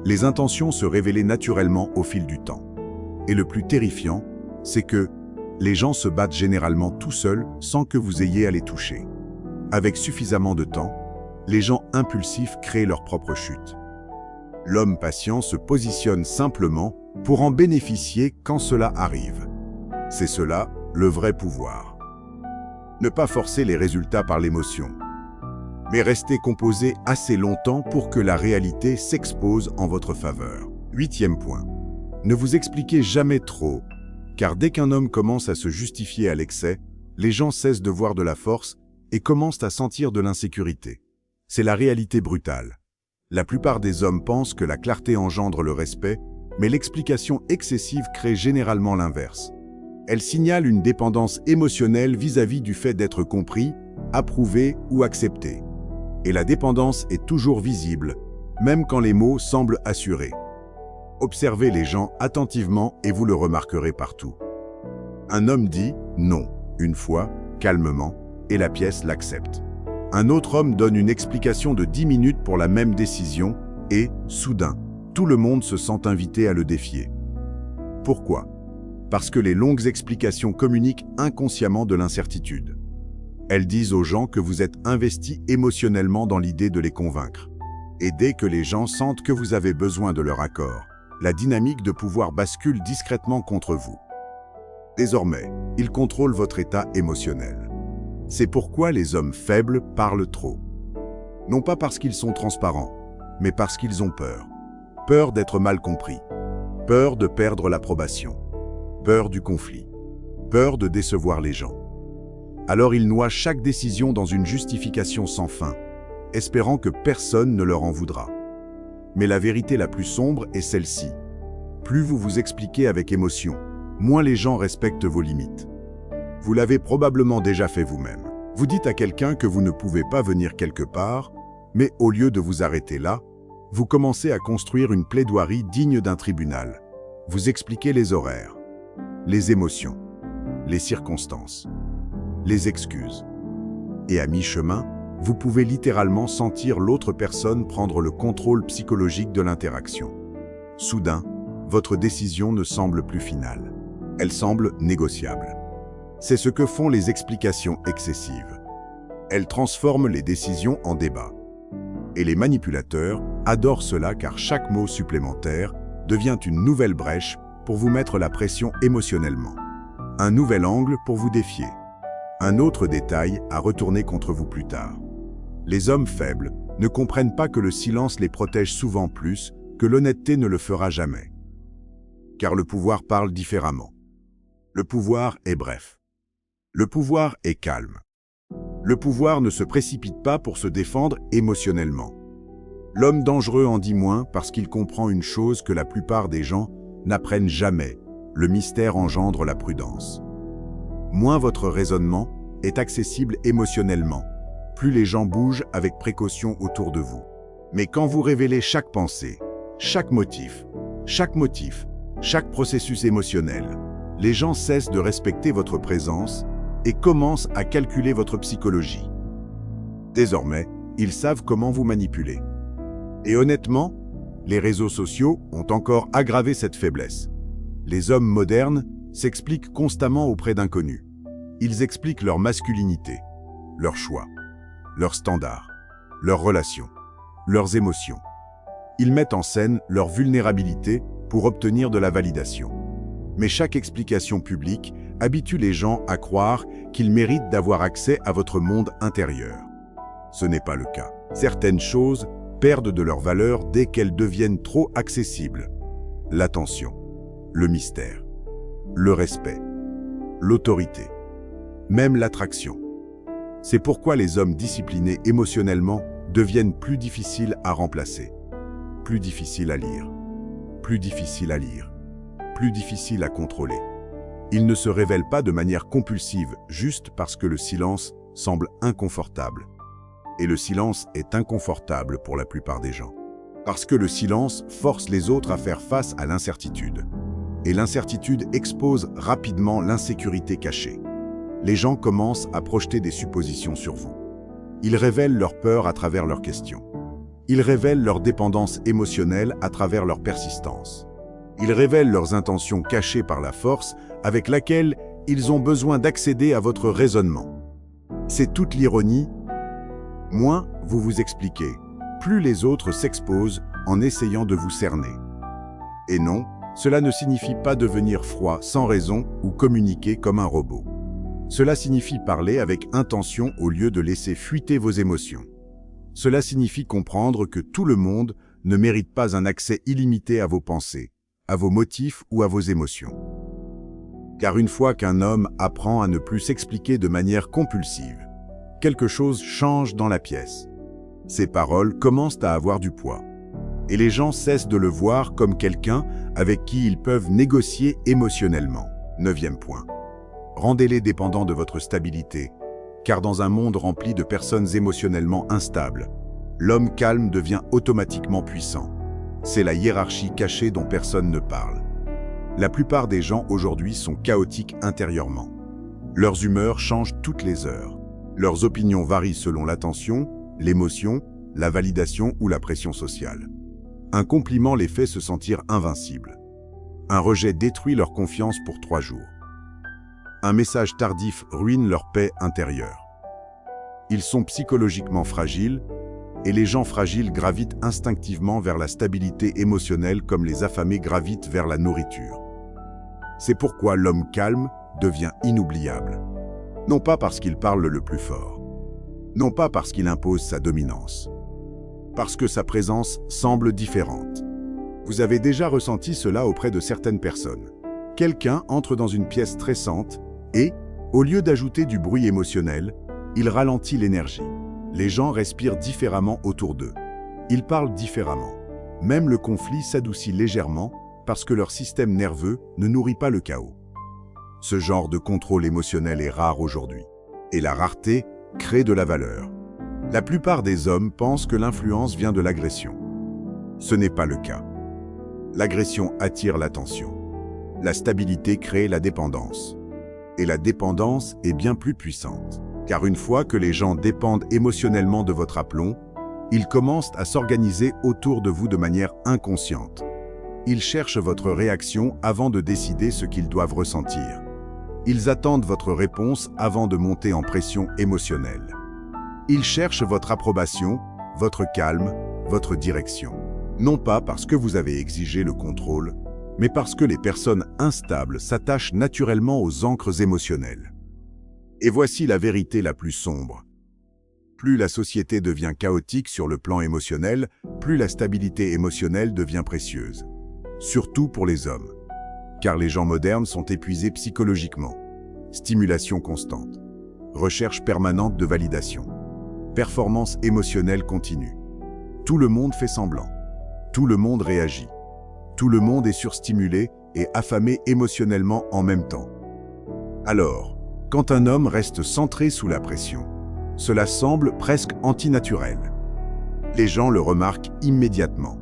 les intentions se révéler naturellement au fil du temps. Et le plus terrifiant, c'est que les gens se battent généralement tout seuls sans que vous ayez à les toucher. Avec suffisamment de temps, les gens impulsifs créent leur propre chute. L'homme patient se positionne simplement pour en bénéficier quand cela arrive. C'est cela, le vrai pouvoir. Ne pas forcer les résultats par l'émotion, mais rester composé assez longtemps pour que la réalité s'expose en votre faveur. 8e point. Ne vous expliquez jamais trop, car dès qu'un homme commence à se justifier à l'excès, les gens cessent de voir de la force et commencent à sentir de l'insécurité. C'est la réalité brutale. La plupart des hommes pensent que la clarté engendre le respect, mais l'explication excessive crée généralement l'inverse. Elle signale une dépendance émotionnelle vis-à-vis du fait d'être compris, approuvé ou accepté. Et la dépendance est toujours visible, même quand les mots semblent assurés. Observez les gens attentivement et vous le remarquerez partout. Un homme dit « non » une fois, calmement, et la pièce l'accepte. Un autre homme donne une explication de 10 minutes pour la même décision et, soudain, tout le monde se sent invité à le défier. Pourquoi ? Parce que les longues explications communiquent inconsciemment de l'incertitude. Elles disent aux gens que vous êtes investis émotionnellement dans l'idée de les convaincre. Et dès que les gens sentent que vous avez besoin de leur accord, la dynamique de pouvoir bascule discrètement contre vous. Désormais, ils contrôlent votre état émotionnel. C'est pourquoi les hommes faibles parlent trop. Non pas parce qu'ils sont transparents, mais parce qu'ils ont peur. Peur d'être mal compris. Peur de perdre l'approbation. Peur du conflit. Peur de décevoir les gens. Alors ils noient chaque décision dans une justification sans fin, espérant que personne ne leur en voudra. Mais la vérité la plus sombre est celle-ci. Plus vous vous expliquez avec émotion, moins les gens respectent vos limites. Vous l'avez probablement déjà fait vous-même. Vous dites à quelqu'un que vous ne pouvez pas venir quelque part, mais au lieu de vous arrêter là, vous commencez à construire une plaidoirie digne d'un tribunal. Vous expliquez les horaires, les émotions, les circonstances, les excuses. Et à mi-chemin, vous pouvez littéralement sentir l'autre personne prendre le contrôle psychologique de l'interaction. Soudain, votre décision ne semble plus finale. Elle semble négociable. C'est ce que font les explications excessives. Elles transforment les décisions en débats. Et les manipulateurs adorent cela car chaque mot supplémentaire devient une nouvelle brèche pour vous mettre la pression émotionnellement. Un nouvel angle pour vous défier. Un autre détail à retourner contre vous plus tard. Les hommes faibles ne comprennent pas que le silence les protège souvent plus que l'honnêteté ne le fera jamais. Car le pouvoir parle différemment. Le pouvoir est bref. Le pouvoir est calme. Le pouvoir ne se précipite pas pour se défendre émotionnellement. L'homme dangereux en dit moins parce qu'il comprend une chose que la plupart des gens n'apprennent jamais. Le mystère engendre la prudence. Moins votre raisonnement est accessible émotionnellement, plus les gens bougent avec précaution autour de vous. Mais quand vous révélez chaque pensée, chaque motif, chaque processus émotionnel, les gens cessent de respecter votre présence et commencent à calculer votre psychologie. Désormais, ils savent comment vous manipuler. Et honnêtement, les réseaux sociaux ont encore aggravé cette faiblesse. Les hommes modernes s'expliquent constamment auprès d'inconnus. Ils expliquent leur masculinité, leurs choix, leurs standards, leurs relations, leurs émotions. Ils mettent en scène leur vulnérabilité pour obtenir de la validation. Mais chaque explication publique habitue les gens à croire qu'ils méritent d'avoir accès à votre monde intérieur. Ce n'est pas le cas. Certaines choses perdent de leur valeur dès qu'elles deviennent trop accessibles. L'attention, le mystère, le respect, l'autorité, même l'attraction. C'est pourquoi les hommes disciplinés émotionnellement deviennent plus difficiles à remplacer, plus difficiles à lire, plus difficiles à lire, plus difficiles à contrôler. Ils ne se révèlent pas de manière compulsive juste parce que le silence semble inconfortable. Et le silence est inconfortable pour la plupart des gens. Parce que le silence force les autres à faire face à l'incertitude. Et l'incertitude expose rapidement l'insécurité cachée. Les gens commencent à projeter des suppositions sur vous. Ils révèlent leur peur à travers leurs questions. Ils révèlent leur dépendance émotionnelle à travers leur persistance. Ils révèlent leurs intentions cachées par la force avec laquelle ils ont besoin d'accéder à votre raisonnement. C'est toute l'ironie. Moins vous vous expliquez, plus les autres s'exposent en essayant de vous cerner. Et non, cela ne signifie pas devenir froid sans raison ou communiquer comme un robot. Cela signifie parler avec intention au lieu de laisser fuiter vos émotions. Cela signifie comprendre que tout le monde ne mérite pas un accès illimité à vos pensées, à vos motifs ou à vos émotions. Car une fois qu'un homme apprend à ne plus s'expliquer de manière compulsive, quelque chose change dans la pièce. Ses paroles commencent à avoir du poids. Et les gens cessent de le voir comme quelqu'un avec qui ils peuvent négocier émotionnellement. 9e point. Rendez-les dépendants de votre stabilité, car dans un monde rempli de personnes émotionnellement instables, l'homme calme devient automatiquement puissant. C'est la hiérarchie cachée dont personne ne parle. La plupart des gens aujourd'hui sont chaotiques intérieurement. Leurs humeurs changent toutes les heures. Leurs opinions varient selon l'attention, l'émotion, la validation ou la pression sociale. Un compliment les fait se sentir invincibles. Un rejet détruit leur confiance pour 3 jours. Un message tardif ruine leur paix intérieure. Ils sont psychologiquement fragiles, et les gens fragiles gravitent instinctivement vers la stabilité émotionnelle comme les affamés gravitent vers la nourriture. C'est pourquoi l'homme calme devient inoubliable. Non pas parce qu'il parle le plus fort, non pas parce qu'il impose sa dominance, parce que sa présence semble différente. Vous avez déjà ressenti cela auprès de certaines personnes. Quelqu'un entre dans une pièce stressante et, Au lieu d'ajouter du bruit émotionnel, il ralentit l'énergie. Les gens respirent différemment autour d'eux. Ils parlent différemment. Même le conflit s'adoucit légèrement parce que leur système nerveux ne nourrit pas le chaos. Ce genre de contrôle émotionnel est rare aujourd'hui. Et la rareté crée de la valeur. La plupart des hommes pensent que l'influence vient de l'agression. Ce n'est pas le cas. L'agression attire l'attention. La stabilité crée la dépendance. Et la dépendance est bien plus puissante. Car une fois que les gens dépendent émotionnellement de votre aplomb, ils commencent à s'organiser autour de vous de manière inconsciente. Ils cherchent votre réaction avant de décider ce qu'ils doivent ressentir. Ils attendent votre réponse avant de monter en pression émotionnelle. Ils cherchent votre approbation, votre calme, votre direction. Non pas parce que vous avez exigé le contrôle, mais parce que les personnes instables s'attachent naturellement aux ancres émotionnelles. Et voici la vérité la plus sombre. Plus la société devient chaotique sur le plan émotionnel, plus la stabilité émotionnelle devient précieuse. Surtout pour les hommes. Car les gens modernes sont épuisés psychologiquement. Stimulation constante. Recherche permanente de validation. Performance émotionnelle continue. Tout le monde fait semblant. Tout le monde réagit. Tout le monde est surstimulé et affamé émotionnellement en même temps. Alors, quand un homme reste centré sous la pression, cela semble presque antinaturel. Les gens le remarquent immédiatement.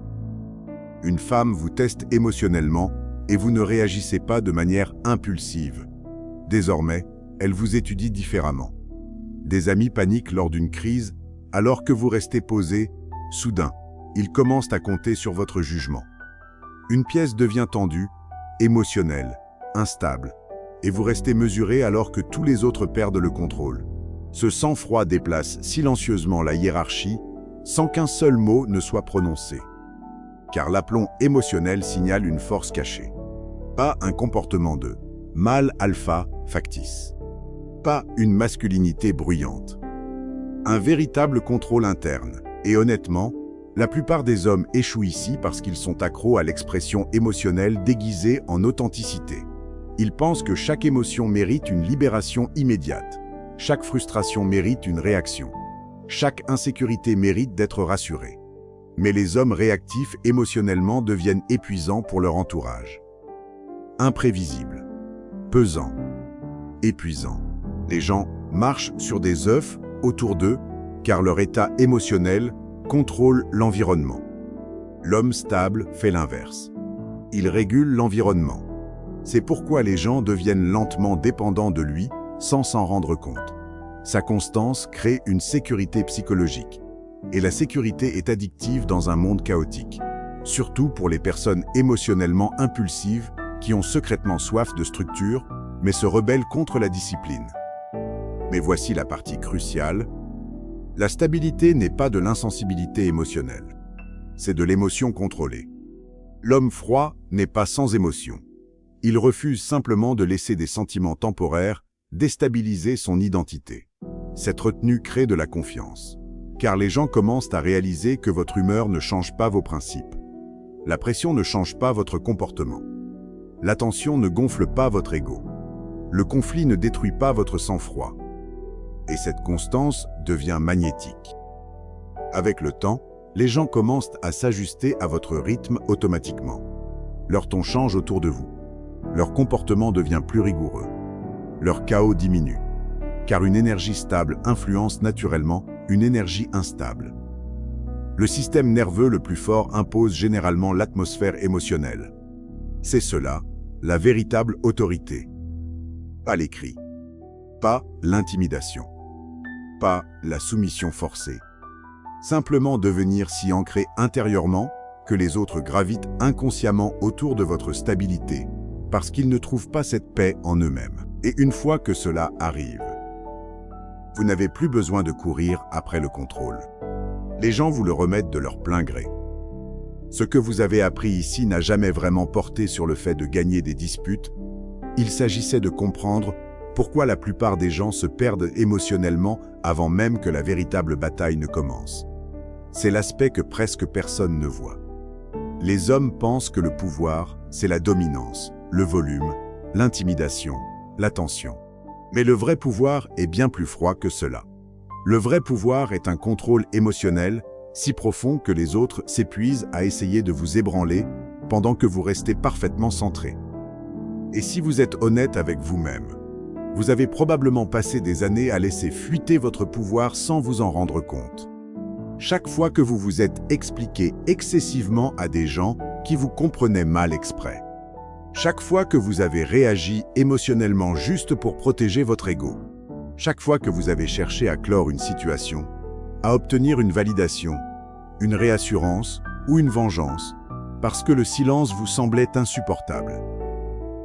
Une femme vous teste émotionnellement et vous ne réagissez pas de manière impulsive. Désormais, elle vous étudie différemment. Des amis paniquent lors d'une crise, alors que vous restez posé. Soudain, ils commencent à compter sur votre jugement. Une pièce devient tendue, émotionnelle, instable, et vous restez mesuré alors que tous les autres perdent le contrôle. Ce sang-froid déplace silencieusement la hiérarchie sans qu'un seul mot ne soit prononcé. Car l'aplomb émotionnel signale une force cachée. Pas un comportement de mâle alpha factice. Pas une masculinité bruyante. Un véritable contrôle interne. Et honnêtement, la plupart des hommes échouent ici parce qu'ils sont accros à l'expression émotionnelle déguisée en authenticité. Ils pensent que chaque émotion mérite une libération immédiate. Chaque frustration mérite une réaction. Chaque insécurité mérite d'être rassurée. Mais les hommes réactifs émotionnellement deviennent épuisants pour leur entourage. Imprévisibles, pesants, épuisants. Les gens marchent sur des œufs autour d'eux car leur état émotionnel contrôle l'environnement. L'homme stable fait l'inverse. Il régule l'environnement. C'est pourquoi les gens deviennent lentement dépendants de lui sans s'en rendre compte. Sa constance crée une sécurité psychologique. Et la sécurité est addictive dans un monde chaotique. Surtout pour les personnes émotionnellement impulsives qui ont secrètement soif de structure, mais se rebellent contre la discipline. Mais voici la partie cruciale. La stabilité n'est pas de l'insensibilité émotionnelle. C'est de l'émotion contrôlée. L'homme froid n'est pas sans émotion. Il refuse simplement de laisser des sentiments temporaires déstabiliser son identité. Cette retenue crée de la confiance. Car les gens commencent à réaliser que votre humeur ne change pas vos principes. La pression ne change pas votre comportement. L'attention ne gonfle pas votre ego. Le conflit ne détruit pas votre sang-froid. Et cette constance devient magnétique. Avec le temps, les gens commencent à s'ajuster à votre rythme automatiquement. Leur ton change autour de vous. Leur comportement devient plus rigoureux. Leur chaos diminue. Car une énergie stable influence naturellement une énergie instable. Le système nerveux le plus fort impose généralement l'atmosphère émotionnelle. C'est cela, la véritable autorité. Pas les cris. Pas l'intimidation. Pas la soumission forcée. Simplement devenir si ancré intérieurement que les autres gravitent inconsciemment autour de votre stabilité, parce qu'ils ne trouvent pas cette paix en eux-mêmes. Et une fois que cela arrive, vous n'avez plus besoin de courir après le contrôle. Les gens vous le remettent de leur plein gré. Ce que vous avez appris ici n'a jamais vraiment porté sur le fait de gagner des disputes. Il s'agissait de comprendre pourquoi la plupart des gens se perdent émotionnellement avant même que la véritable bataille ne commence. C'est l'aspect que presque personne ne voit. Les hommes pensent que le pouvoir, c'est la dominance, le volume, l'intimidation, l'attention. Mais le vrai pouvoir est bien plus froid que cela. Le vrai pouvoir est un contrôle émotionnel si profond que les autres s'épuisent à essayer de vous ébranler pendant que vous restez parfaitement centré. Et si vous êtes honnête avec vous-même, vous avez probablement passé des années à laisser fuiter votre pouvoir sans vous en rendre compte. Chaque fois que vous vous êtes expliqué excessivement à des gens qui vous comprenaient mal exprès. Chaque fois que vous avez réagi émotionnellement juste pour protéger votre ego. Chaque fois que vous avez cherché à clore une situation, à obtenir une validation, une réassurance ou une vengeance, parce que le silence vous semblait insupportable.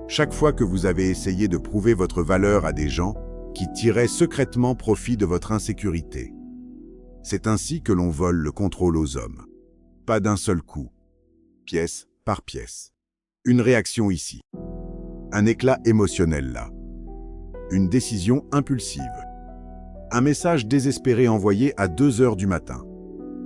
Chaque fois que vous avez essayé de prouver votre valeur à des gens qui tiraient secrètement profit de votre insécurité. C'est ainsi que l'on vole le contrôle aux hommes. Pas d'un seul coup, pièce par pièce. Une réaction ici, un éclat émotionnel là, une décision impulsive, un message désespéré envoyé à 2 heures du matin,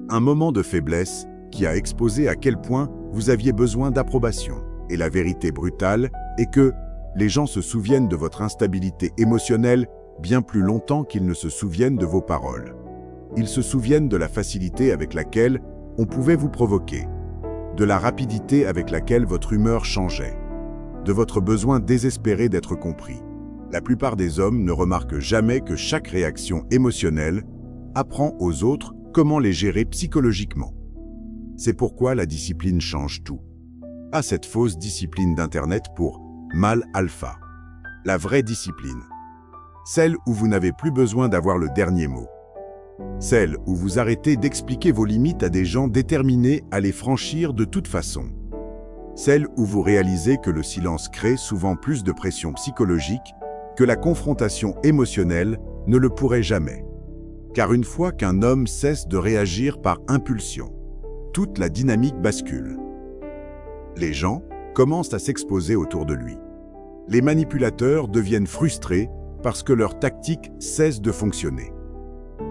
un moment de faiblesse qui a exposé à quel point vous aviez besoin d'approbation. Et la vérité brutale est que les gens se souviennent de votre instabilité émotionnelle bien plus longtemps qu'ils ne se souviennent de vos paroles. Ils se souviennent de la facilité avec laquelle on pouvait vous provoquer, de la rapidité avec laquelle votre humeur changeait, de votre besoin désespéré d'être compris. La plupart des hommes ne remarquent jamais que chaque réaction émotionnelle apprend aux autres comment les gérer psychologiquement. C'est pourquoi la discipline change tout. Pas cette fausse discipline d'Internet pour mal alpha. La vraie discipline. Celle où vous n'avez plus besoin d'avoir le dernier mot. Celle où vous arrêtez d'expliquer vos limites à des gens déterminés à les franchir de toute façon. Celle où vous réalisez que le silence crée souvent plus de pression psychologique que la confrontation émotionnelle ne le pourrait jamais. Car une fois qu'un homme cesse de réagir par impulsion, toute la dynamique bascule. Les gens commencent à s'exposer autour de lui. Les manipulateurs deviennent frustrés parce que leur tactique cesse de fonctionner.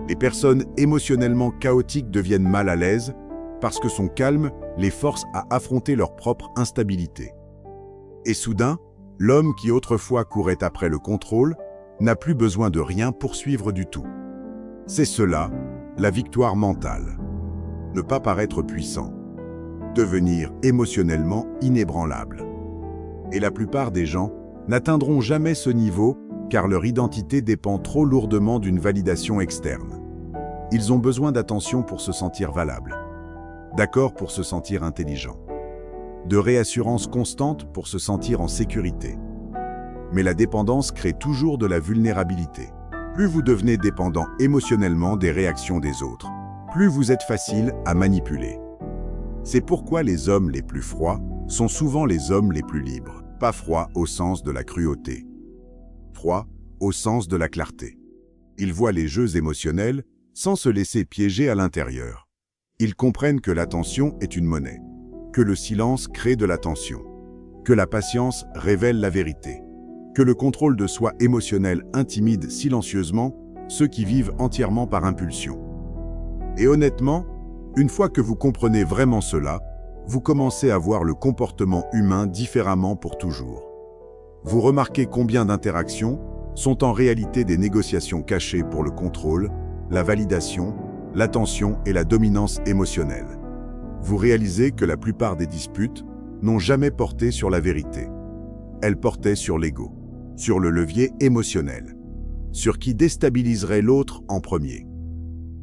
Les personnes émotionnellement chaotiques deviennent mal à l'aise parce que son calme les force à affronter leur propre instabilité. Et soudain, l'homme qui autrefois courait après le contrôle n'a plus besoin de rien poursuivre du tout. C'est cela, la victoire mentale. Ne pas paraître puissant. Devenir émotionnellement inébranlable. Et la plupart des gens n'atteindront jamais ce niveau car leur identité dépend trop lourdement d'une validation externe. Ils ont besoin d'attention pour se sentir valables, d'accord pour se sentir intelligent, de réassurance constante pour se sentir en sécurité. Mais la dépendance crée toujours de la vulnérabilité. Plus vous devenez dépendant émotionnellement des réactions des autres, plus vous êtes facile à manipuler. C'est pourquoi les hommes les plus froids sont souvent les hommes les plus libres. Pas froids au sens de la cruauté. Froids au sens de la clarté. Ils voient les jeux émotionnels sans se laisser piéger à l'intérieur. Ils comprennent que l'attention est une monnaie, que le silence crée de l'attention, que la patience révèle la vérité, que le contrôle de soi émotionnel intimide silencieusement ceux qui vivent entièrement par impulsion. Et honnêtement, une fois que vous comprenez vraiment cela, vous commencez à voir le comportement humain différemment pour toujours. Vous remarquez combien d'interactions sont en réalité des négociations cachées pour le contrôle, la validation, l'attention et la dominance émotionnelle. Vous réalisez que la plupart des disputes n'ont jamais porté sur la vérité. Elles portaient sur l'ego, sur le levier émotionnel, sur qui déstabiliserait l'autre en premier.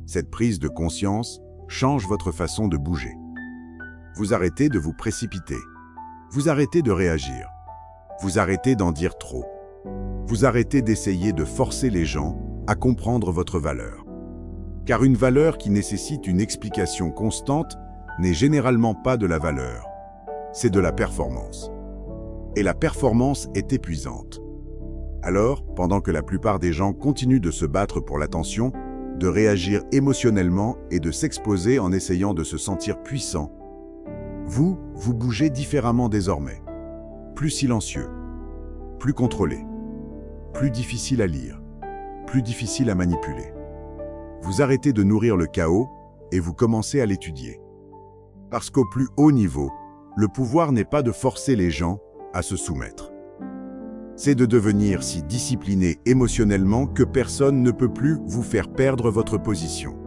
Cette prise de conscience change votre façon de bouger. Vous arrêtez de vous précipiter. Vous arrêtez de réagir. Vous arrêtez d'en dire trop. Vous arrêtez d'essayer de forcer les gens à comprendre votre valeur. Car une valeur qui nécessite une explication constante n'est généralement pas de la valeur. C'est de la performance. Et la performance est épuisante. Alors, pendant que la plupart des gens continuent de se battre pour l'attention, de réagir émotionnellement et de s'exposer en essayant de se sentir puissant, vous bougez différemment désormais. Plus silencieux, plus contrôlé, plus difficile à lire, plus difficile à manipuler. Vous arrêtez de nourrir le chaos et vous commencez à l'étudier. Parce qu'au plus haut niveau, le pouvoir n'est pas de forcer les gens à se soumettre. c'est de devenir si discipliné émotionnellement que personne ne peut plus vous faire perdre votre position.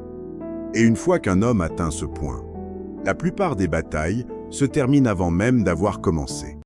Et une fois qu'un homme atteint ce point, la plupart des batailles se terminent avant même d'avoir commencé.